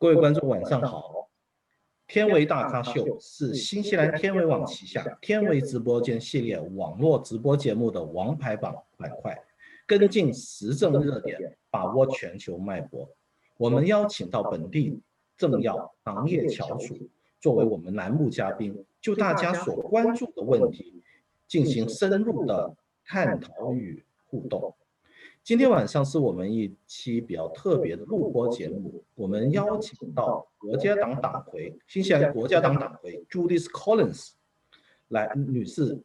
各位观众晚上好，天维大咖秀是新西兰天维网旗下天维直播间系列网络直播节目的王牌板块，跟进时政热点，把握全球脉搏。我们邀请到本地政要、行业翘楚作为我们栏目嘉宾，就大家所关注的问题进行深入的探讨与互动。今天晚上是我们一期比较特别的录播节目，我们邀请到国家党党魁，新西兰国家党党魁 Judith Collins 女士，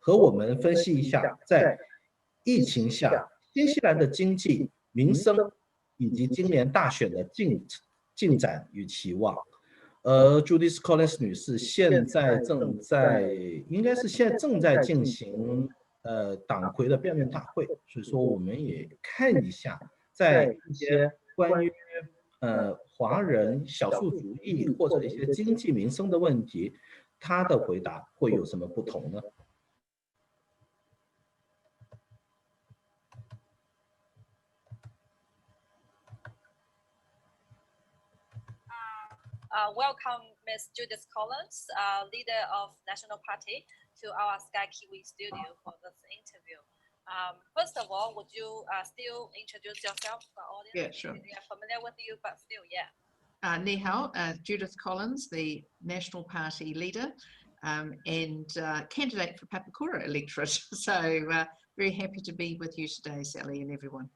和我们分析一下在疫情下新西兰的经济、民生以及今年大选的进展与期望。Judith Collins 女士现在应该是现在正在进行党魁的辩论大会，所以说我们也看一下，在一些关于华人少数族裔或者一些经济民生的问题，他的回答会有什么不同呢？Welcome Ms. Judith Collins, leader of National Party, to our Sky Kiwi studio for this interview. First of all, would you still introduce yourself to our audience? Yeah, sure. We are familiar with you, but still, yeah. Ni hao, Judith Collins, the National Party leader and candidate for Papakura electorate. So very happy to be with you today, Sally, and everyone.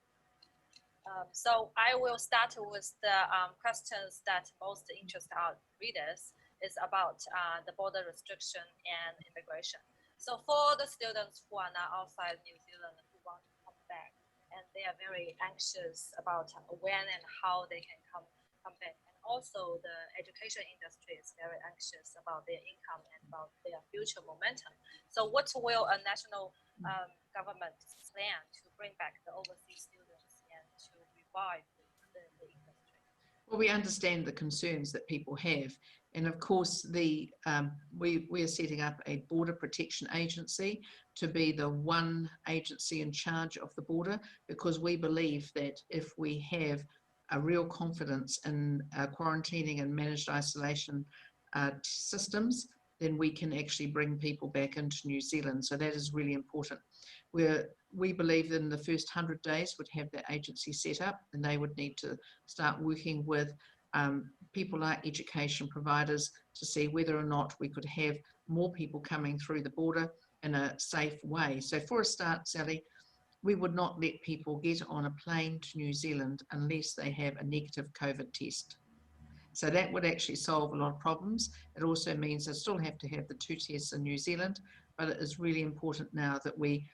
So I will start with the questions that most interest our readers is about the border restriction and immigration. So for the students who are now outside New Zealand who want to come back, and they are very anxious about when and how they can come back. And also the education industry is very anxious about their income and about their future momentum. So what will a national government plan to bring back the overseas students and to revive the industry? Well, we understand the concerns that people have. And of course, we are setting up a border protection agency to be the one agency in charge of the border, because we believe that if we have a real confidence in quarantining and managed isolation systems, then we can actually bring people back into New Zealand. So that is really important. We believe in the first 100 days would have that agency set up, and they would need to start working with people like education providers to see whether or not we could have more people coming through the border in a safe way. So for a start, Sally, we would not let people get on a plane to New Zealand unless they have a negative COVID test. So that would actually solve a lot of problems. It also means they still have to have the 2 tests in New Zealand, but it is really important now that we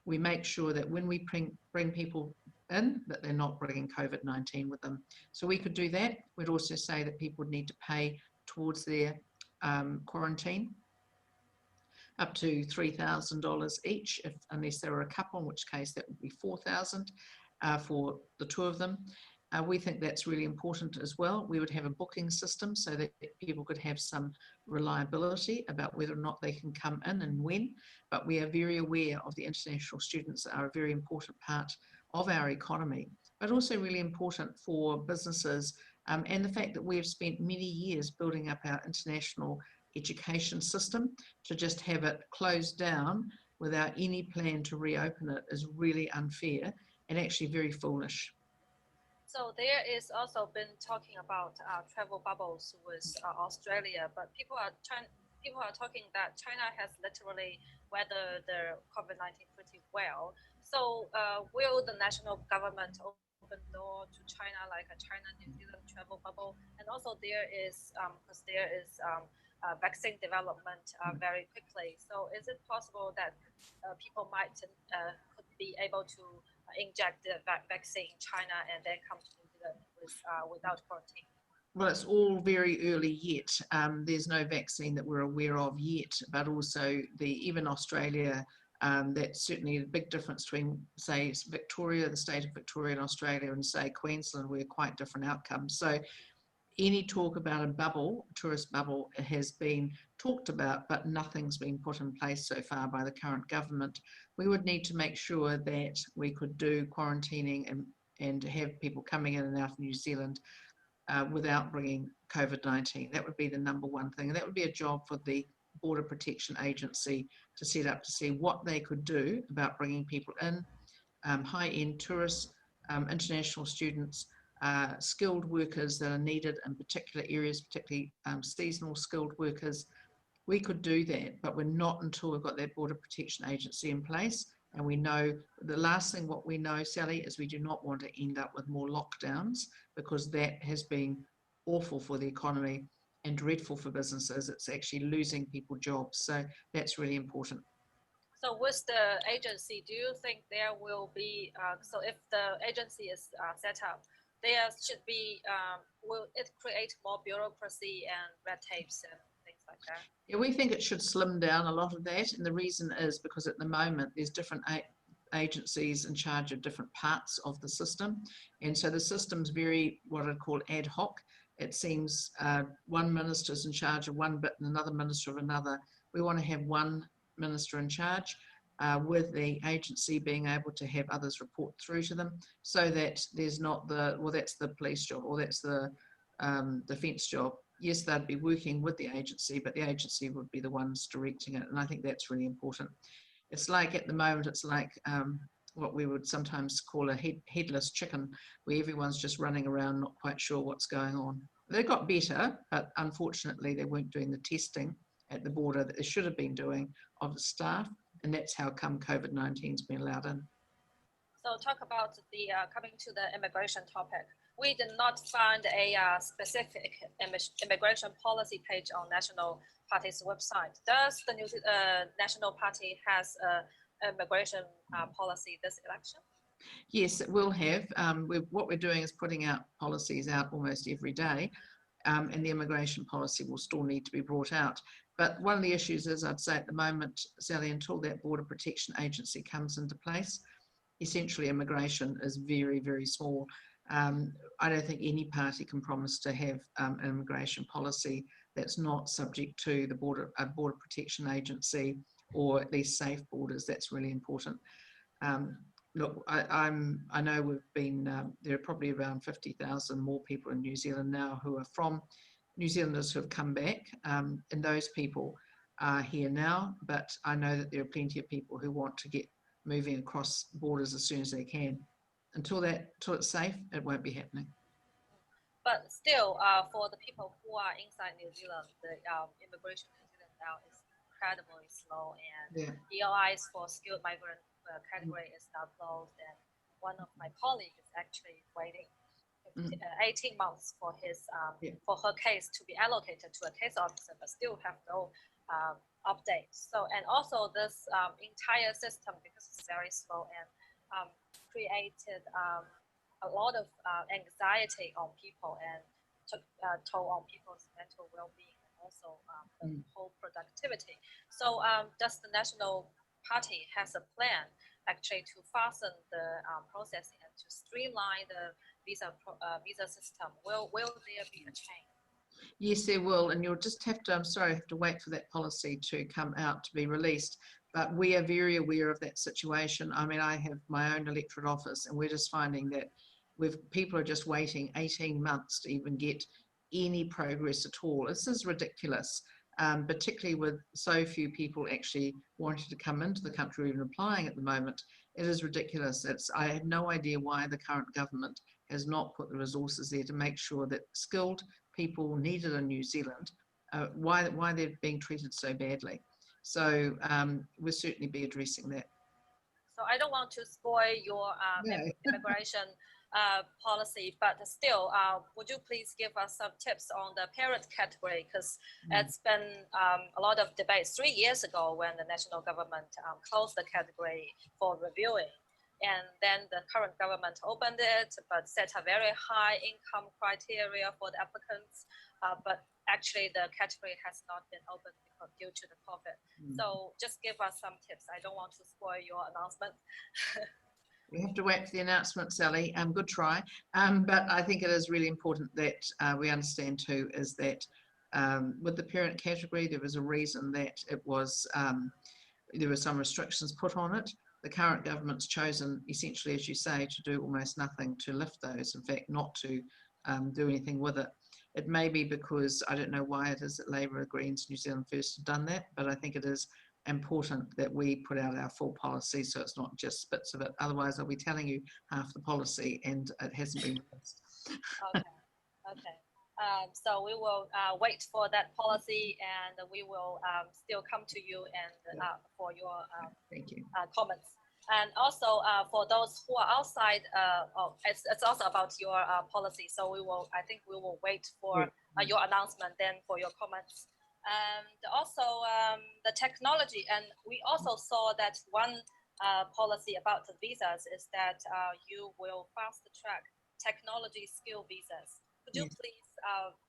make sure that when we bring people in, that they're not bringing COVID-19 with them. So we could do that. We'd also say that people would need to pay towards their quarantine up to $3,000 each, unless they were a couple, in which case that would be $4,000 for the 2 of them. We think that's really important as well. We would have a booking system so that people could have some reliability about whether or not they can come in and when, but we are very aware of the international students that are a very important part of our economy, but also really important for businesses, and the fact that we have spent many years building up our international education system. To just have it closed down without any plan to reopen it is really unfair and actually very foolish. So there is also been talking about travel bubbles with Australia, but people are talking that China has literally weathered the COVID-19 pretty well. So will the national government open the door to China, like a China-New Zealand travel bubble? And also there is, because there is vaccine development very quickly. So is it possible that people could be able to inject the vaccine in China and then come to New Zealand without quarantine? Well, it's all very early yet. There's no vaccine that we're aware of yet, but also even Australia, that's certainly a big difference between, say, Victoria, the state of Victoria and Australia, and say Queensland, where quite different outcomes. So any talk about a bubble, tourist bubble, has been talked about, but nothing's been put in place so far by the current government. We would need to make sure that we could do quarantining and have people coming in and out of New Zealand without bringing COVID-19. That would be the number one thing. And that would be a job for the Border Protection Agency to set up to see what they could do about bringing people in, high-end tourists, international students, skilled workers that are needed in particular areas, particularly seasonal skilled workers. We could do that, but we're not until we've got that Border Protection Agency in place. And we know the last thing what we know, Sally, is we do not want to end up with more lockdowns, because that has been awful for the economy and dreadful for businesses. It's actually losing people jobs. So that's really important. So with the agency, do you think there will be, so if the agency is set up, there should be, will it create more bureaucracy and red tapes and things like that? Yeah, we think it should slim down a lot of that. And the reason is because at the moment there's different agencies in charge of different parts of the system. And so the system's very, what I'd call ad hoc. It seems one minister's in charge of one bit and another minister of another. We want to have one minister in charge, with the agency being able to have others report through to them, so that there's not the, well, that's the police job or that's the defence job. Yes, they'd be working with the agency, but the agency would be the ones directing it. And I think that's really important. It's like at the moment, it's like what we would sometimes call a headless chicken, where everyone's just running around not quite sure what's going on. They got better, but unfortunately they weren't doing the testing at the border that they should have been doing of the staff, and that's how come COVID-19's been allowed in. So talk about the, coming to the immigration topic. We did not find a specific immigration policy page on National Party's website. Does the National Party has a immigration policy this election? Yes, it will have. What we're doing is putting out policies out almost every day, and the immigration policy will still need to be brought out. But one of the issues is, I'd say at the moment, Sally, until that Border Protection Agency comes into place, essentially immigration is very, very small. I don't think any party can promise to have an immigration policy that's not subject to the Border Protection Agency, or at least safe borders. That's really important. Look, I know we've been, there are probably around 50,000 more people in New Zealand now who are from New Zealanders who have come back, and those people are here now, but I know that there are plenty of people who want to get moving across borders as soon as they can. Until it's safe, it won't be happening. But still, for the people who are inside New Zealand, the immigration in New Zealand now is incredibly slow, and ELIs for skilled migrant category is now closed. And one of my colleagues is actually waiting 18 months for his for her case to be allocated to a case officer, but still have no updates. So, and also this entire system, because it's very slow, and created a lot of anxiety on people and took toll on people's mental well-being, and also the whole productivity. So does the National Party has a plan actually to fasten the processing and to streamline the visa system? Will there be a change? Yes, there will, and you'll just have to, I'm sorry, I have to wait for that policy to come out to be released. But we are very aware of that situation. I mean, I have my own electorate office, and we're just finding that people are just waiting 18 months to even get any progress at all. This is ridiculous, particularly with so few people actually wanting to come into the country or even applying at the moment. It is ridiculous. I have no idea why the current government has not put the resources there to make sure that skilled people needed in New Zealand, why they're being treated so badly. So we'll certainly be addressing that. So I don't want to spoil your immigration policy, but still, would you please give us some tips on the parent category? Because it's been a lot of debates 3 years ago when the national government closed the category for reviewing. And then the current government opened it, but set a very high income criteria for the applicants. But actually, the category has not been opened due to the COVID. So just give us some tips. I don't want to spoil your announcement. We have to wait for the announcement, Sally. Good try. But I think it is really important that we understand too is that with the parent category, there was a reason that it was, there were some restrictions put on it. The current government's chosen, essentially, as you say, to do almost nothing to lift those. In fact, not to do anything with it. It may be because I don't know why it is that Labour, Greens, New Zealand First have done that, but I think it is important that we put out our full policy so it's not just bits of it. Otherwise, I'll be telling you half the policy and it hasn't been released. Okay. So we will wait for that policy, and we will still come to you and for your Thank you. Comments. And also for those who are outside, it's also about your policy. So I think we will wait for your announcement, then for your comments. And also the technology, and we also saw that one policy about the visas is that you will fast track technology skill visas. Could you please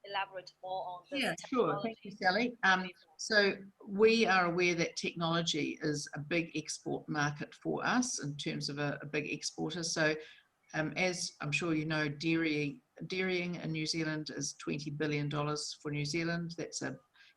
elaborate more on this? Yeah, sure. Thank you, Sally. So we are aware that technology is a big export market for us in terms of a big exporter. So as I'm sure you know, dairying in New Zealand is $20 billion for New Zealand. That's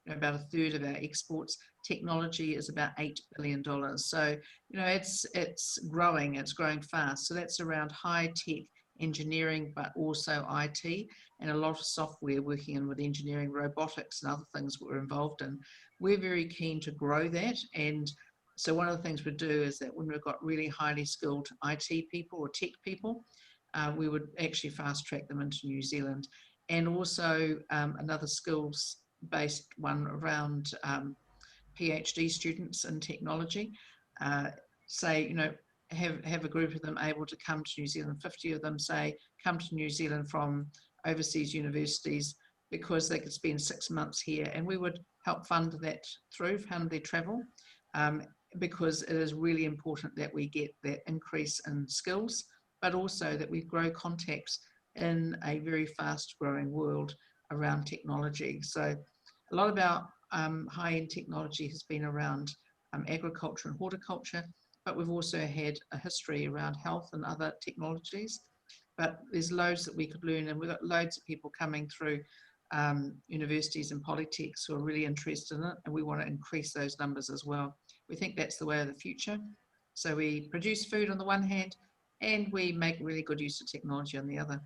about a third of our exports. Technology is about $8 billion. So, it's growing fast. So that's around high tech engineering, but also IT and a lot of software working in with engineering, robotics and other things we're involved in. We're very keen to grow that. And so one of the things we do is that when we've got really highly skilled IT people or tech people, we would actually fast track them into New Zealand. And also another skills-based one around PhD students in technology. Have a group of them able to come to New Zealand, 50 of them say, come to New Zealand from overseas universities because they could spend 6 months here, and we would help fund their travel, because it is really important that we get that increase in skills, but also that we grow contacts in a very fast growing world around technology. So a lot of our high-end technology has been around agriculture and horticulture, but we've also had a history around health and other technologies. But there's loads that we could learn, and we've got loads of people coming through universities and polytechs who are really interested in it, and we want to increase those numbers as well. We think that's the way of the future. So we produce food on the one hand, and we make really good use of technology on the other.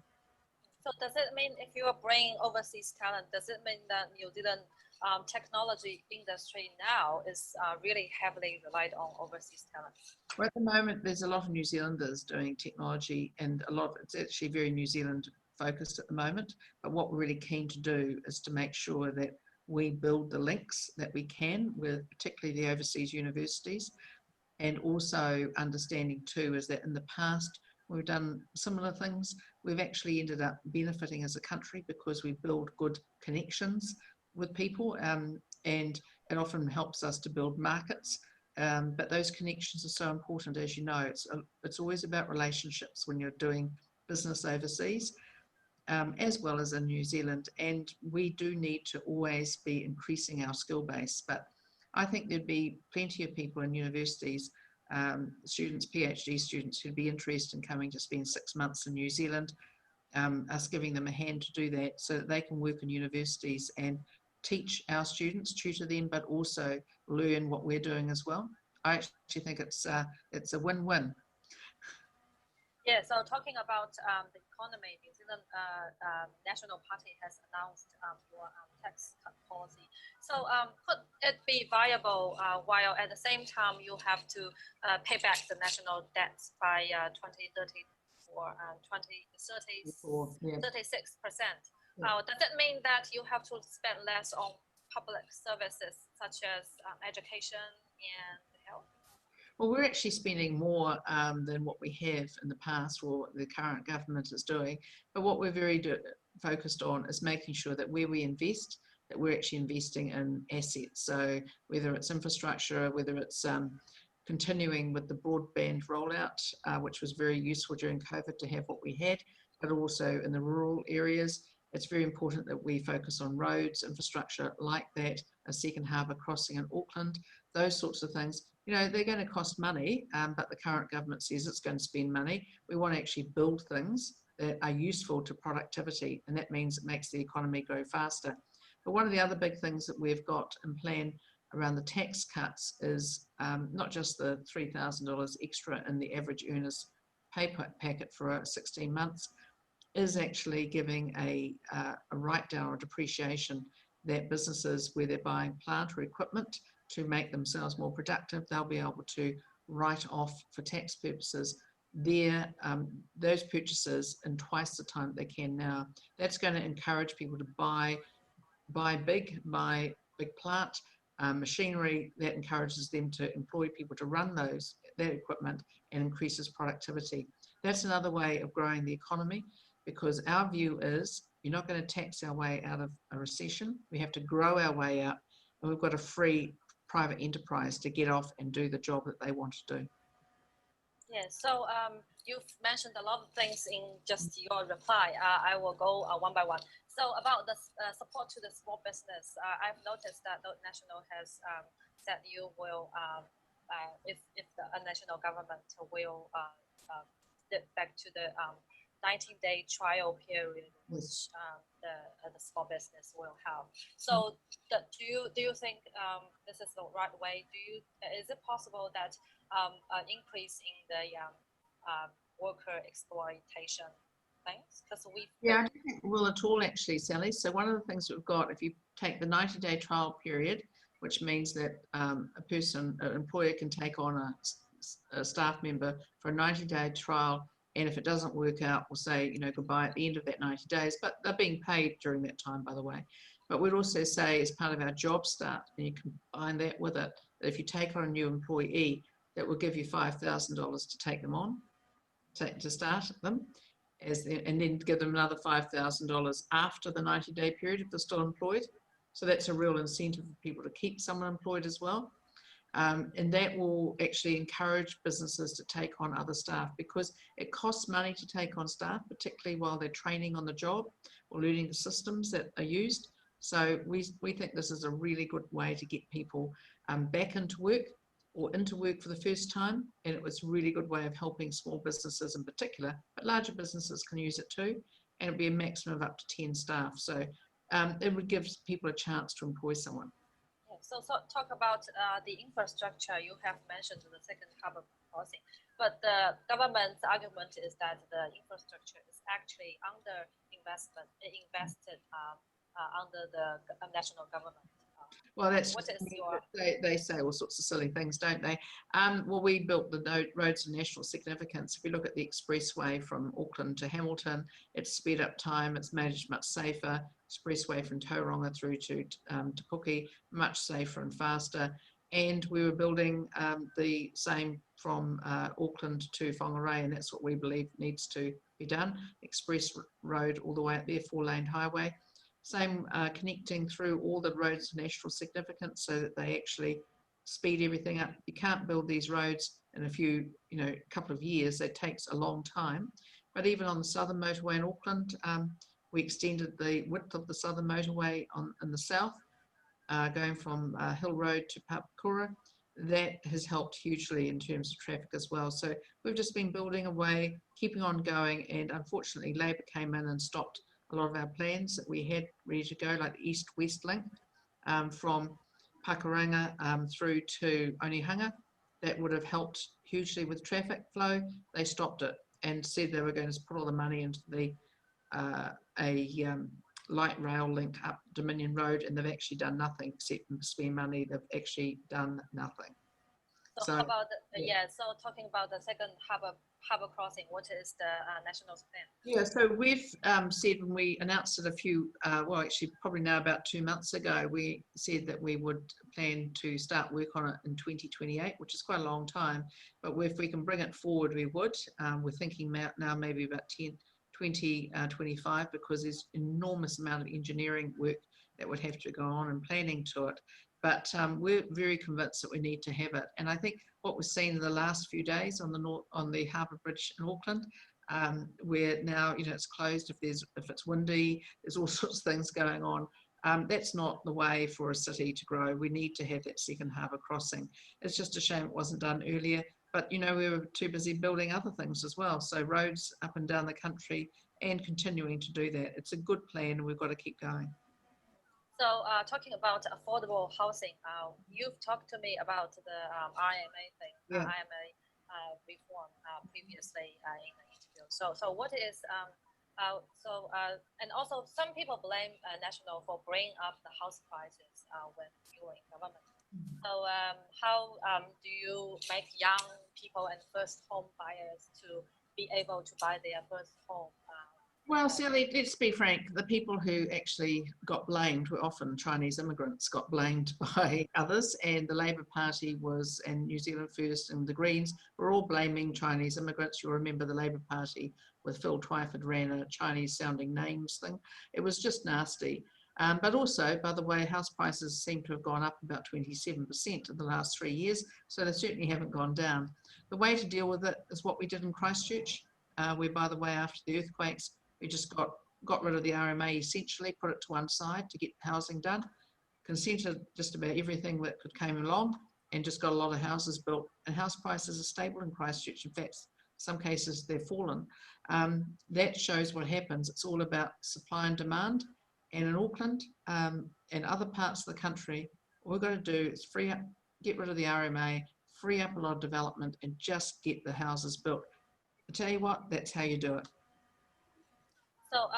So does it mean if you are bringing overseas talent, does it mean that New Zealand technology industry now is really heavily relied on overseas talent? Well, at the moment, there's a lot of New Zealanders doing technology, and it's actually very New Zealand focused at the moment. But what we're really keen to do is to make sure that we build the links that we can with particularly the overseas universities, and also understanding too is that in the past we've done similar things. We've actually ended up benefiting as a country because we build good connections with people, and it often helps us to build markets. But those connections are so important, as you know. It's always about relationships when you're doing business overseas, as well as in New Zealand. And we do need to always be increasing our skill base. But I think there'd be plenty of people in universities, students, PhD students, who'd be interested in coming to spend 6 months in New Zealand, us giving them a hand to do that so that they can work in universities and teach our students, tutor them, but also learn what we're doing as well. I actually think it's a win-win. Yeah, so talking about the economy, New Zealand National Party has announced your tax cut policy. So could it be viable while at the same time you have to pay back the national debts by 2030 or 36%? Does that mean that you have to spend less on public services such as education and health? Well, we're actually spending more than what we have in the past, or the current government is doing. But what we're very focused on is making sure that where we invest, that we're actually investing in assets. So whether it's infrastructure, whether it's continuing with the broadband rollout, which was very useful during COVID to have what we had, but also in the rural areas. It's very important that we focus on roads, infrastructure like that, a second harbour crossing in Auckland, those sorts of things. They're going to cost money, but the current government says it's going to spend money. We want to actually build things that are useful to productivity, and that means it makes the economy grow faster. But one of the other big things that we've got in plan around the tax cuts is not just the $3,000 extra in the average earner's pay packet for 16 months, is actually giving a write-down or depreciation that businesses, where they're buying plant or equipment to make themselves more productive, they'll be able to write off for tax purposes those purchases in twice the time they can now. That's going to encourage people to buy big plant, machinery that encourages them to employ people to run that equipment and increases productivity. That's another way of growing the economy, because our view is you're not going to tax our way out of a recession. We have to grow our way out, and we've got to free private enterprise to get off and do the job that they want to do. Yeah, so you've mentioned a lot of things in just your reply. I will go one by one. So about the support to the small business, I've noticed that the national has said you will, if the national government will step back to the 19-day trial period, which the small business will have. So do you think this is the right way? Is it possible that an increase in the worker exploitation things? Because I don't think it will at all, actually, Sally. So one of the things we've got, if you take the 90-day trial period, which means that an employer can take on a staff member for a 90-day trial, and if it doesn't work out, we'll say, goodbye at the end of that 90 days, but they're being paid during that time, by the way. But we'd also say, as part of our job start, and you combine that with it, that if you take on a new employee, that will give you $5,000 to take them on, to start them, and then give them another $5,000 after the 90-day period if they're still employed. So that's a real incentive for people to keep someone employed as well. And that will actually encourage businesses to take on other staff, because it costs money to take on staff, particularly while they're training on the job or learning the systems that are used. So we think this is a really good way to get people back into work or into work for the first time. And it was a really good way of helping small businesses in particular, but larger businesses can use it too. And it'll be a maximum of up to 10 staff. So it would give people a chance to employ someone. So talk about the infrastructure. You have mentioned the second harbour crossing, but the government's argument is that the infrastructure is actually invested under the national government. Well, that's what is your... they say all sorts of silly things, don't they? Well, we built the roads of national significance. If we look at the expressway from Auckland to Hamilton, it's sped up time, it's managed much safer. Expressway from Tauranga through to Te Puke, much safer and faster. And we were building the same from Auckland to Whangarei, and that's what we believe needs to be done. Express road all the way up there, 4-lane highway. Same connecting through all the roads of national significance so that they actually speed everything up. You can't build these roads in a couple of years. It takes a long time. But even on the southern motorway in Auckland, we extended the width of the southern motorway in the south, going from Hill Road to Papakura. That has helped hugely in terms of traffic as well. So we've just been building away, keeping on going, and unfortunately Labour came in and stopped a lot of our plans that we had ready to go, like the East-West link from Pakuranga through to Onehunga. That would have helped hugely with traffic flow. They stopped it and said they were going to put all the money into the light rail link up Dominion Road, and they've actually done nothing except spend money. They've actually done nothing. So how about so talking about the second harbour crossing, what is the national's plan? Yeah, so we've said when we announced it actually probably now about 2 months ago, we said that we would plan to start work on it in 2028, which is quite a long time, but if we can bring it forward, we would. We're thinking now maybe about 2025, because there's enormous amount of engineering work that would have to go on and planning to it. But we're very convinced that we need to have it. And I think what we've seen in the last few days on the Harbour Bridge in Auckland, where now it's closed if it's windy, there's all sorts of things going on. That's not the way for a city to grow. We need to have that second harbour crossing. It's just a shame it wasn't done earlier. But we were too busy building other things as well. So roads up and down the country, and continuing to do that. It's a good plan, and we've got to keep going. So talking about affordable housing, you've talked to me about the IMA thing, IMA reform previously in the interview. So what is And also some people blame national for bringing up the house prices when you were in government. So how do you make young people and first home buyers to be able to buy their first home? Well, Sally, let's be frank, the people who actually got blamed were often Chinese immigrants, got blamed by others, and the Labour Party was, and New Zealand First and the Greens were all blaming Chinese immigrants. You'll remember the Labour Party with Phil Twyford ran a Chinese sounding names thing. It was just nasty. But also, by the way, house prices seem to have gone up about 27% in the last 3 years, so they certainly haven't gone down. The way to deal with it is what we did in Christchurch, where, by the way, after the earthquakes, we just got rid of the RMA essentially, put it to one side to get housing done, consented just about everything that came along, and just got a lot of houses built. And house prices are stable in Christchurch. In fact, some cases they've fallen. That shows what happens. It's all about supply and demand. And in Auckland and other parts of the country, all we've got to do is free up, get rid of the RMA, free up a lot of development, and just get the houses built. I tell you what, that's how you do it. So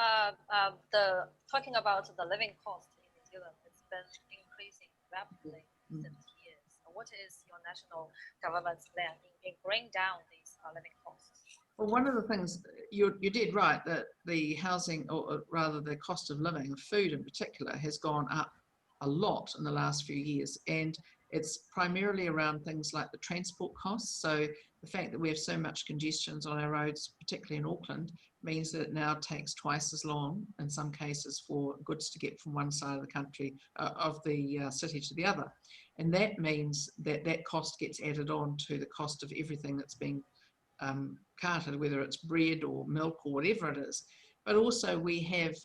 talking about the living cost in New Zealand, it's been increasing rapidly since years. What is your national government's plan in bringing down these living costs? Well, one of the things you did right, that the housing, or rather the cost of living, of food in particular, has gone up a lot in the last few years, and it's primarily around things like the transport costs. So the fact that we have so much congestion on our roads, particularly in Auckland, means that it now takes twice as long in some cases for goods to get from one side of the country, of the city to the other. And that means that that cost gets added on to the cost of everything that's being carted, whether it's bread or milk or whatever it is. But also we have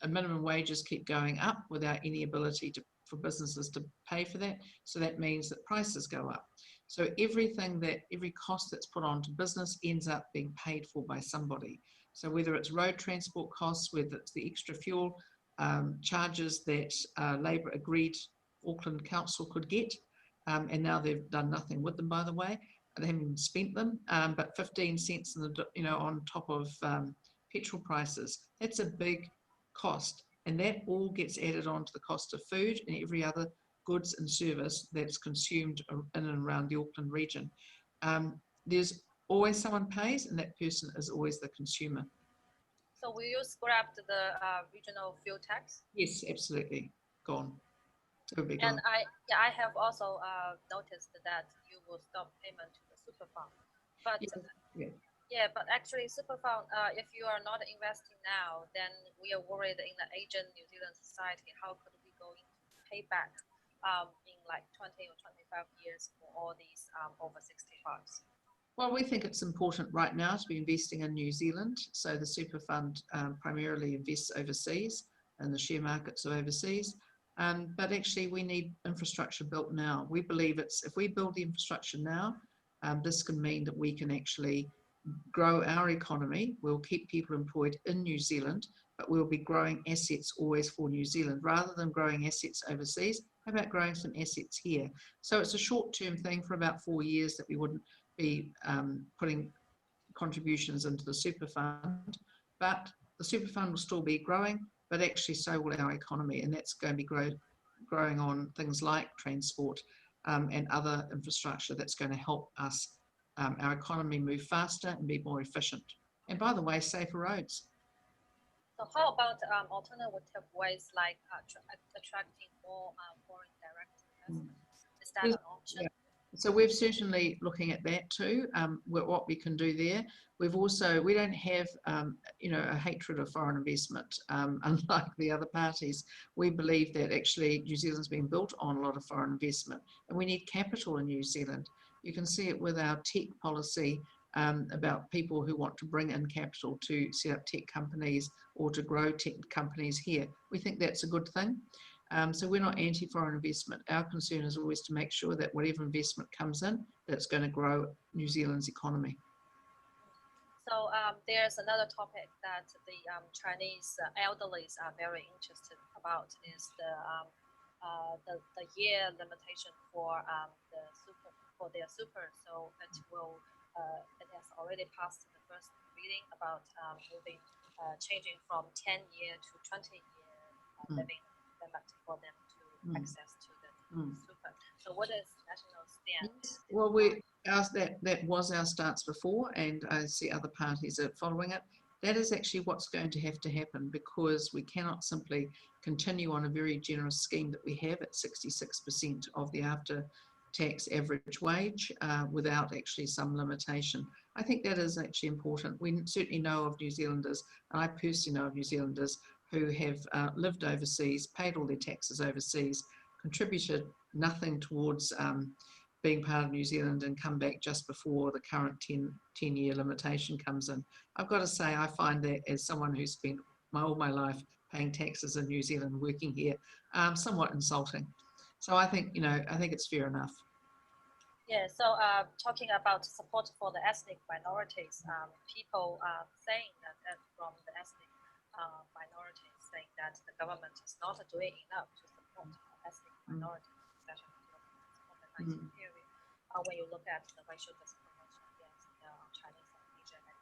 minimum wages keep going up without any ability for businesses to pay for that. So that means that prices go up. So every cost that's put onto business ends up being paid for by somebody. So whether it's road transport costs, whether it's the extra fuel charges that Labour agreed Auckland Council could get, and now they've done nothing with them, by the way. They haven't even spent them, but 15 cents on top of petrol prices. That's a big cost, and that all gets added on to the cost of food and every other goods and service that's consumed in and around the Auckland region. There's always someone pays, and that person is always the consumer. So will you scrap the regional fuel tax? Yes, absolutely, gone. And I have also noticed that you will stop payment to the super fund. But but actually super fund, if you are not investing now, then we are worried in the aging New Zealand society, how could we go into pay back in like 20 or 25 years for all these over 65s? Well, we think it's important right now to be investing in New Zealand. So the super fund primarily invests overseas and the share markets are overseas. But actually we need infrastructure built now. We believe if we build the infrastructure now, this can mean that we can actually grow our economy. We'll keep people employed in New Zealand, but we'll be growing assets always for New Zealand. Rather than growing assets overseas, how about growing some assets here? So it's a short-term thing for about 4 years that we wouldn't be putting contributions into the super fund, but the super fund will still be growing, but actually so will our economy, and that's going to be growing on things like transport and other infrastructure that's going to help us, our economy, move faster and be more efficient. And by the way, safer roads. So how about alternative ways like attracting more foreign direct investment? Is that an option? Yeah. So we're certainly looking at that too, what we can do there. We don't have, a hatred of foreign investment, unlike the other parties. We believe that actually New Zealand's been built on a lot of foreign investment, and we need capital in New Zealand. You can see it with our tech policy about people who want to bring in capital to set up tech companies or to grow tech companies here. We think that's a good thing. So we're not anti-foreign investment. Our concern is always to make sure that whatever investment comes in, that's going to grow New Zealand's economy. So there's another topic that the Chinese elderlies are very interested about is the year limitation for their super. So it has already passed the first reading about moving changing from 10-year to 20-year living limit for them to access to the super. So what is national stance? Well, that was our stance before, and I see other parties are following it. That is actually what's going to happen, because we cannot simply continue on a very generous scheme that we have at 66% of the after-tax average wage without actually some limitation. I think that is actually important. We certainly know of New Zealanders, and I personally know of New Zealanders who have lived overseas, paid all their taxes overseas, contributed nothing towards being part of New Zealand, and come back just before the current 10-year limitation comes in. I've got to say, I find that, as someone who's spent all my life paying taxes in New Zealand, working here, somewhat insulting. So I think, I think it's fair enough. Yeah, so talking about support for the ethnic minorities, people are saying that from the ethnic minorities, saying that the government is not doing enough to support ethnic minorities, especially during the COVID-19 period. When you look at the racial discrimination against Chinese and Asian, and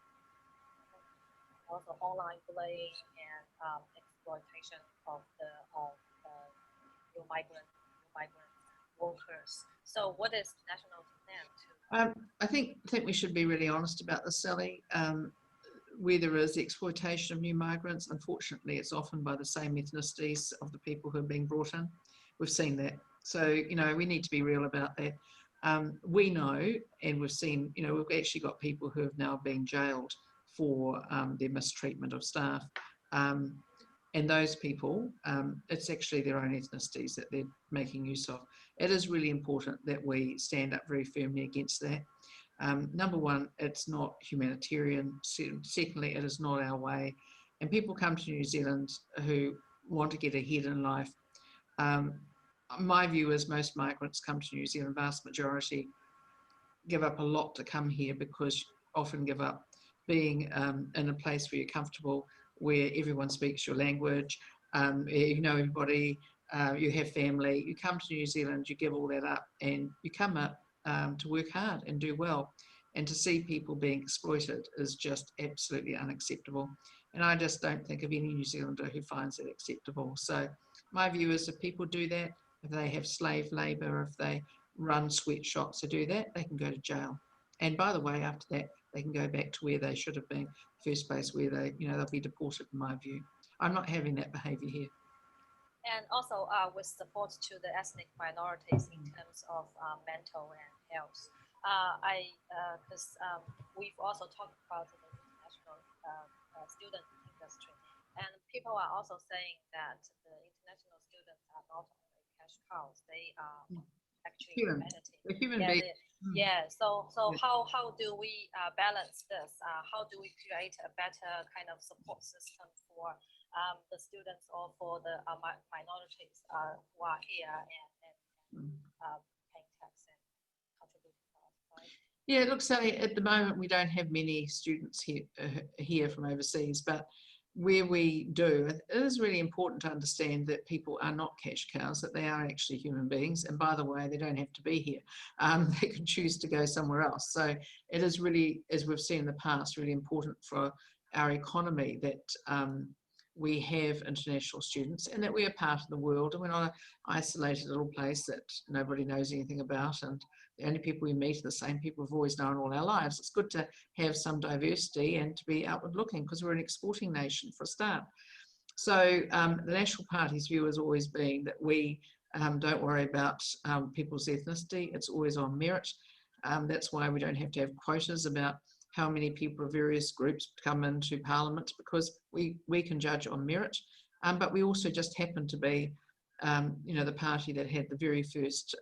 also online bullying and exploitation of the new migrant workers. So what is national plan to? I think we should be really honest about this, Sally. Where there is exploitation of new migrants, unfortunately, it's often by the same ethnicities of the people who are being brought in. We've seen that. So, we need to be real about that. We know, and we've seen, we've actually got people who have now been jailed for their mistreatment of staff. And those people, it's actually their own ethnicities that they're making use of. It is really important that we stand up very firmly against that. Number one, it's not humanitarian. Secondly, it is not our way. And people come to New Zealand who want to get ahead in life. My view is most migrants come to New Zealand, vast majority, give up a lot to come here, because often give up being in a place where you're comfortable, where everyone speaks your language, you know everybody, you have family. You come to New Zealand, you give all that up, and you come up to work hard and do well. And to see people being exploited is just absolutely unacceptable. And I just don't think of any New Zealander who finds it acceptable. So my view is, if people do that, if they have slave labour, if they run sweatshops to do that, they can go to jail. And by the way, after that, they can go back to where they should have been, first place, where they, they'll be deported, in my view. I'm not having that behaviour here. And also with support to the ethnic minorities in terms of mental and health. Because we've also talked about the international student industry, and people are also saying that the international students are not only cash cows, they are actually humanity. Human beings. Yeah. So how do we balance this? How do we create a better kind of support system for the students or for the minorities who are here and paying tax and contributing to our society? Yeah, look, Sally, at the moment we don't have many students here from overseas, but where we do, it is really important to understand that people are not cash cows, that they are actually human beings. And by the way, they don't have to be here. They could choose to go somewhere else. So it is really, as we've seen in the past, really important for our economy that we have international students and that we are part of the world, and we're not an isolated little place that nobody knows anything about, and the only people we meet are the same people we've always known all our lives. It's good to have some diversity and to be outward looking, because we're an exporting nation for a start. So the National Party's view has always been that we don't worry about people's ethnicity. It's always on merit. That's why we don't have to have quotas about how many people of various groups come into Parliament, because we can judge on merit. But we also just happen to be, the party that had the very first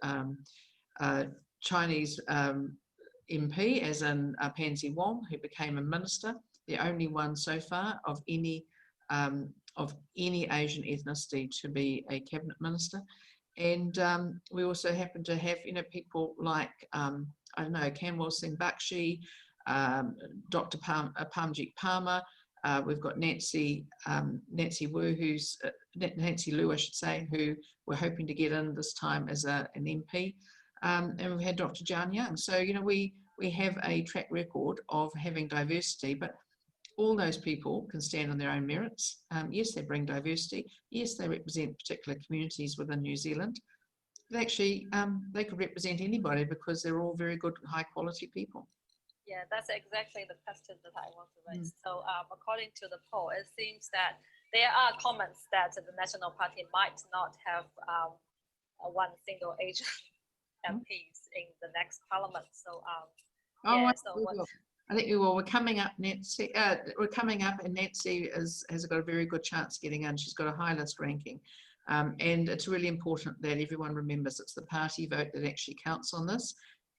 Chinese MP, as in Pansy Wong, who became a minister, the only one so far of any Asian ethnicity to be a cabinet minister. And we also happen to have, people like, Kanwal Singh Bakshi, Dr. Parmjit Palmer. We've got Nancy Liu, I should say, who we're hoping to get in this time as an MP. And we've had Dr. John Young. So, we have a track record of having diversity, but all those people can stand on their own merits. Yes, they bring diversity. Yes, they represent particular communities within New Zealand. But actually, they could represent anybody because they're all very good, high quality people. Yeah, that's exactly the question that I want to raise. So according to the poll, it seems that there are comments that the National Party might not have one single Asian MPs in the next parliament. So yeah, so what? I think we will. We're coming up, Nancy. We're coming up, and Nancy has got a very good chance getting in. She's got a high list ranking, and it's really important that everyone remembers it's the party vote that actually counts on this.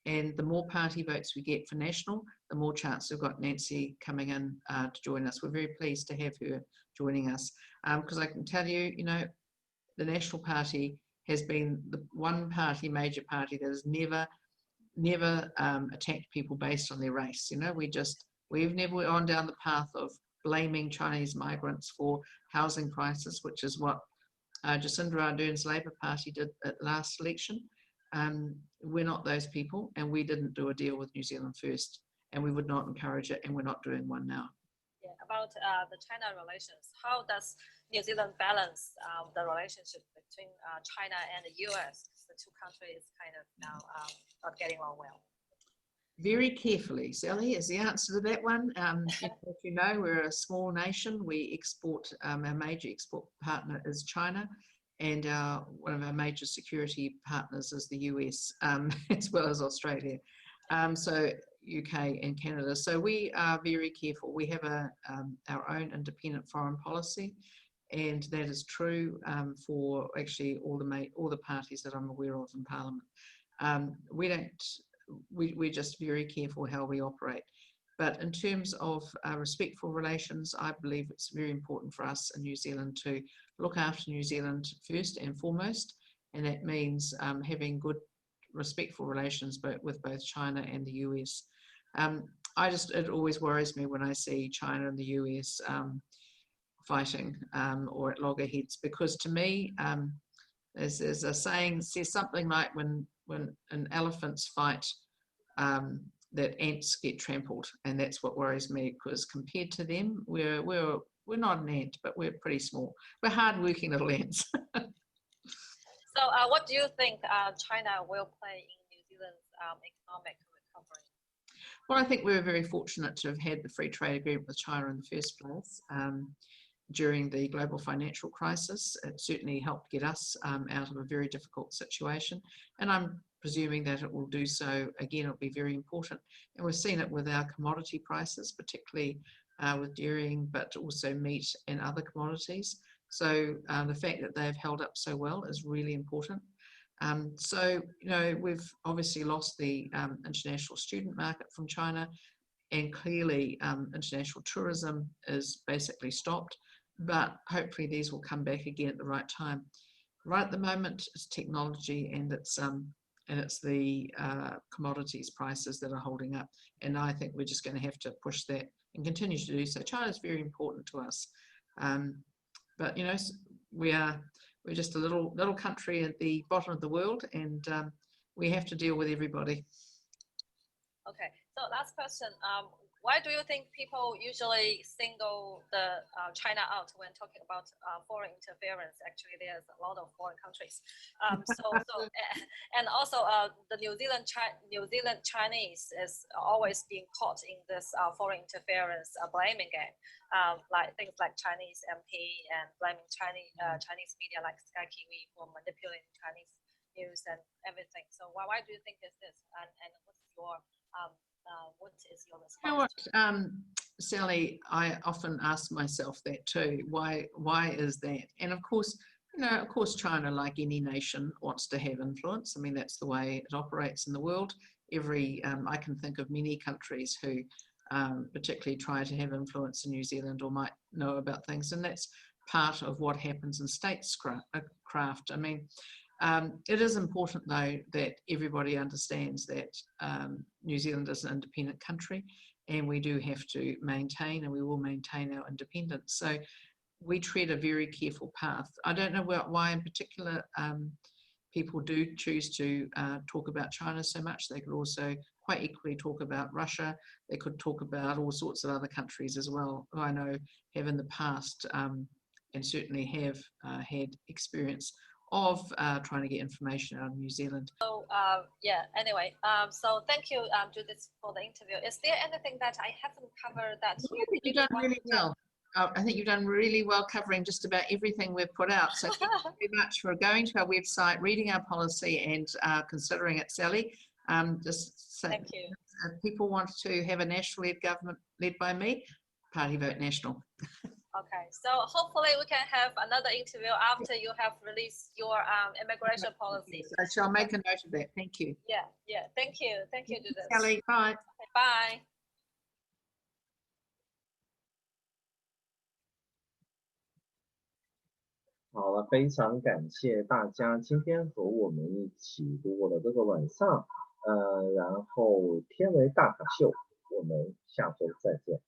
And the more party votes we get for national, the more chance we've got Nancy coming in to join us. We're very pleased to have her joining us because I can tell you, you know, the National Party has been the one party, major party, that has never attacked people based on their race. You know, we've never gone down the path of blaming Chinese migrants for housing prices, which is what Jacinda Ardern's Labour Party did at last election. We're not those people, and we didn't do a deal with New Zealand First, and we would not encourage it, and we're not doing one now. Yeah, about the China relations, how does New Zealand balance the relationship between China and the US? The two countries kind of now not getting along well. Very carefully, Sally, is the answer to that one. If you know, we're a small nation. We export, our major export partner is China, and one of our major security partners is the US, as well as Australia. So UK and Canada. So we are very careful. We have our own independent foreign policy, and that is true for actually all the parties that I'm aware of in Parliament. We're just very careful how we operate. But in terms of respectful relations, I believe it's very important for us in New Zealand to look after New Zealand first and foremost, and that means having good, respectful relations with both China and the US. It always worries me when I see China and the US fighting or at loggerheads, because to me, there's a saying that says something like when an elephants fight, that ants get trampled, and that's what worries me, because compared to them, we're not an ant, but we're pretty small. We're hard-working little ants. So what do you think China will play in New Zealand's economic recovery? Well, I think we were very fortunate to have had the free trade agreement with China in the first place. During the global financial crisis, it certainly helped get us out of a very difficult situation, and I'm presuming that it will do so again. It'll be very important, and we've seen it with our commodity prices, particularly with dairying, but also meat and other commodities. So the fact that they've held up so well is really important. So, you know, we've obviously lost the international student market from China, and clearly international tourism is basically stopped, but hopefully these will come back again at the right time. Right at the moment, it's technology and it's the commodities prices that are holding up, and I think we're just going to have to push that and continue to do so. China is very important to us, but you know, we're just a little country at the bottom of the world, and we have to deal with everybody. Okay, so last question. Why do you think people usually single the China out when talking about foreign interference? Actually, there's a lot of foreign countries. And also the New Zealand Chinese is always being caught in this foreign interference blaming game, like things like Chinese MP and blaming Chinese media like Sky TV for manipulating Chinese news and everything. So why do you think is this? And what's your what is your response? You know what, Sally, I often ask myself that too. Why is that? And of course, you know, of course, China, like any nation, wants to have influence. I mean, that's the way it operates in the world. I can think of many countries who particularly try to have influence in New Zealand or might know about things, and that's part of what happens in statecraft. I mean, it is important, though, that everybody understands that New Zealand is an independent country, and we do have to maintain, and we will maintain our independence. So we tread a very careful path. I don't know why in particular people do choose to talk about China so much. They could also quite equally talk about Russia. They could talk about all sorts of other countries as well, who I know have in the past and certainly have had experience of trying to get information out of New Zealand. So yeah, anyway, so thank you, Judith, for the interview. Is there anything that I haven't covered that I think you've done really well. I think you've done really well covering just about everything we've put out. So thank you very much for going to our website, reading our policy and considering it, Sally. Just say, Thank you. If people want to have a national-led government led by me, party vote national. Okay, so hopefully we can have another interview after you have released your immigration policy. So I shall make a note of that. Thank you. Yeah, yeah. Thank you, Judith. Sally, bye. Okay, bye. 好了，非常感谢大家今天和我们一起度过了这个晚上，然后天维大咖秀，我们下周再见。